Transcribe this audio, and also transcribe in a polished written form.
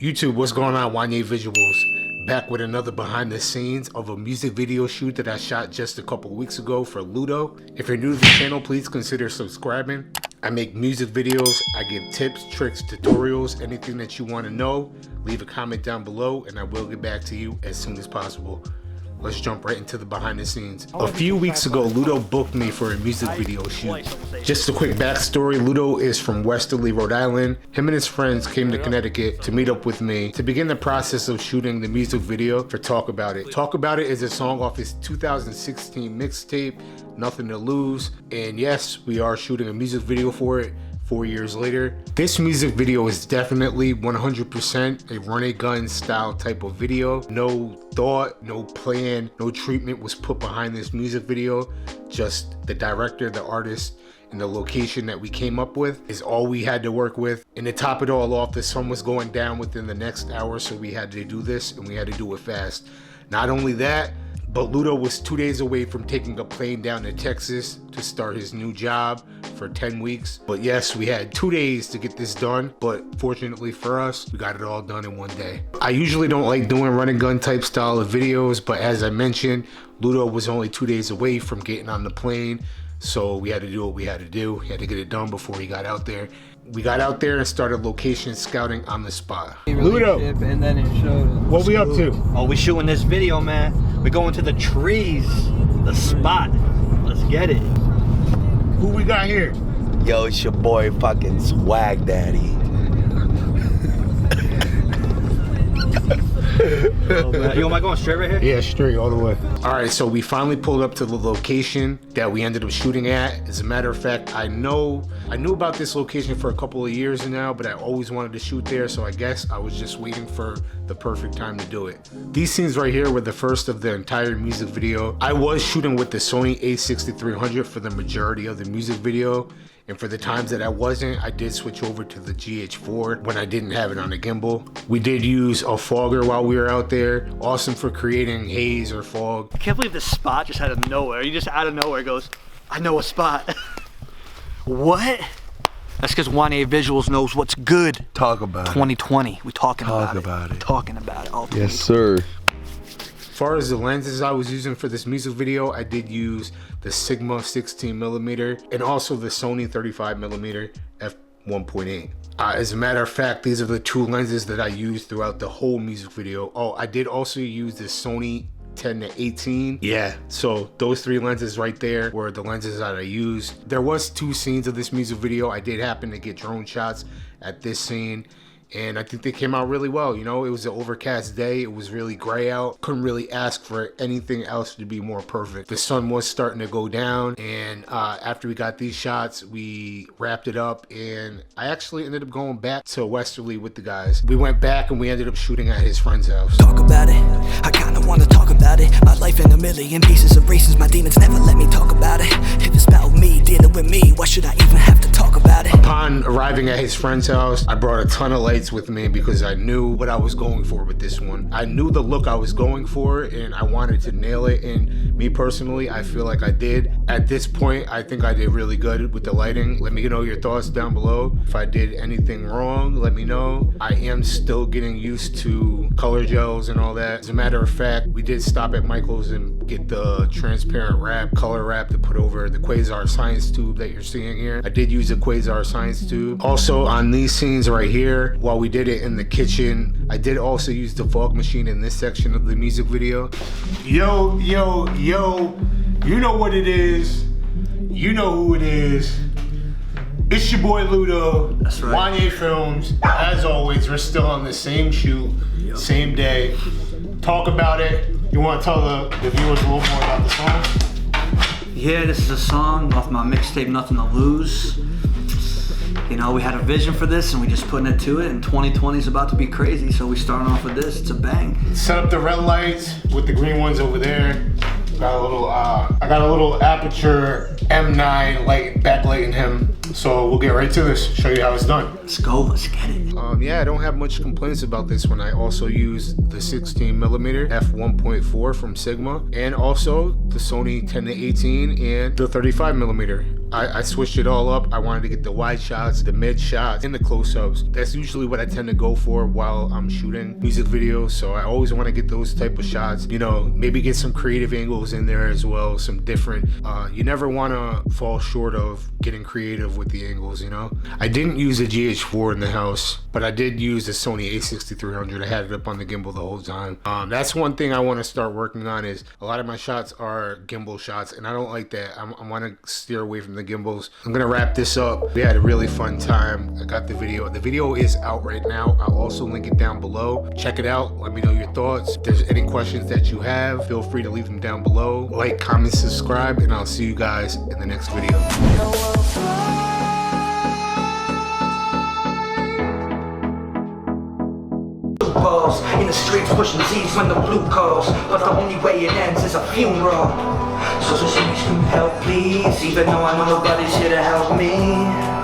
YouTube, what's going on? Wanye Visuals, back with another behind the scenes of a music video shoot that I shot just a couple weeks ago for Loodo. If you're new to the channel, please consider subscribing. I make music videos, I give tips, tricks, tutorials, anything that you want to know. Leave a comment down below and I will get back to you as soon as possible. Let's jump right into the behind the scenes. A few weeks ago, Loodo booked me for a music video shoot. Just a quick backstory, Loodo is from Westerly, Rhode Island. Him and his friends came to Connecticut to meet up with me to begin the process of shooting the music video for Talk About It. Talk About It is a song off his 2016 mixtape, Nothing to Lose. And yes, we are shooting a music video for it 4 years later. This music video is definitely 100% a run and gun style type of video. No thought, no plan, no treatment was put behind this music video. Just the director, the artist, and the location that we came up with is all we had to work with. And to top it all off, the sun was going down within the next hour, so we had to do this and we had to do it fast. Not only that, but Loodo was 2 days away from taking a plane down to Texas to start his new job for 10 weeks. But yes, we had 2 days to get this done, but fortunately for us, we got it all done in 1 day. I usually don't like doing run and gun type style of videos, but as I mentioned, Loodo was only 2 days away from getting on the plane, so we had to do what we had to do. We had to get it done before he got out there. We got out there and started location scouting on the spot. Loodo, and then it showed what we up to? Oh, we shooting this video, man. We're going to the trees, the spot. Let's get it. Who we got here? Yo, it's your boy fucking Swag Daddy. Oh, man. Yo, am I going straight right here? Yeah, straight all the way. All right, so we finally pulled up to the location that we ended up shooting at. As a matter of fact, I knew about this location for a couple of years now, but I always wanted to shoot there, so I guess I was just waiting for the perfect time to do it. These scenes right here were the first of the entire music video. I was shooting with the Sony a6300 for the majority of the music video. And for the times that I wasn't, I did switch over to the GH4 when I didn't have it on a gimbal. We did use a fogger while we were out there. Awesome for creating haze or fog. I can't believe this spot just out of nowhere. You just out of nowhere goes, I know a spot. What? That's because Wanye Visuals knows what's good. Talk about 2020. We talking about it. Talk about it. Talking about it. All Yes, sir. As far as the lenses I was using for this music video, I did use the Sigma 16mm and also the Sony 35mm f1.8. As a matter of fact, these are the two lenses that I used throughout the whole music video. Oh, I did also use the Sony 10-18. Yeah, so those three lenses right there were the lenses that I used. There was 2 scenes of this music video. I did happen to get drone shots at this scene, and I think they came out really well. You know, it was an overcast day. It was really gray out. Couldn't really ask for anything else to be more perfect. The sun was starting to go down, and after we got these shots, we wrapped it up, and I actually ended up going back to Westerly with the guys. We went back and we ended up shooting at his friend's house. Talk about it, I kinda wanna talk about it. My life in a million pieces of reasons. My demons never let me talk about it. If it's about me, dealing with me, why should I even have to talk about it? Upon arriving at his friend's house, I brought a ton of lights with me because I knew what I was going for with this one. I knew the look I was going for and I wanted to nail it, and me personally, I feel like I did. At this point, I think I did really good with the lighting. Let me know your thoughts down below. If I did anything wrong, let me know. I am still getting used to color gels and all that. As a matter of fact, we did stop at Michael's and get the transparent wrap, color wrap to put over the Quasar science tube that you're seeing here. I did use a Quasar science tube. Also on these scenes right here, while we did it in the kitchen, I did also use the fog machine in this section of the music video. Yo, yo, yo, you know what it is. You know who it is. It's your boy Loodo. That's right. Wanye Films. As always, we're still on the same shoot, same day. Talk about it. You want to tell the viewers a little more about the song? Yeah, this is a song off my mixtape, Nothing to Lose. You know, we had a vision for this and we just putting it to it, and 2020 is about to be crazy, so we starting off with this. It's a bang. Set up the red lights with the green ones over there. Got a little, I got a little aperture M9 light, backlighting him. So we'll get right to this, show you how it's done. Let's go, let's get it. Yeah, I don't have much complaints about this one. I also used the 16mm f1.4 from Sigma, and also the Sony 10-18 and the 35mm I switched it all up. I wanted to get the wide shots, the mid shots, and the close-ups. That's usually what I tend to go for while I'm shooting music videos, so I always want to get those type of shots. You know, maybe get some creative angles in there as well, some different. You never want to fall short of getting creative with the angles, you know. I didn't use a GH4 in the house, but I did use a Sony a6300. I had it up on the gimbal the whole time. That's one thing I want to start working on, is a lot of my shots are gimbal shots, and I don't like that. I want to steer away from the gimbals. I'm gonna wrap this up. We had a really fun time. I got the video. The video is out right now. I'll also link it down below. Check it out. Let me know your thoughts. If there's any questions that you have, feel free to leave them down below. Like, comment, subscribe, and I'll see you guys in the next video. Balls in the streets pushing Z's when the blue calls, but the only way it ends is a funeral. So please come help, please, even though I know nobody's here to help me.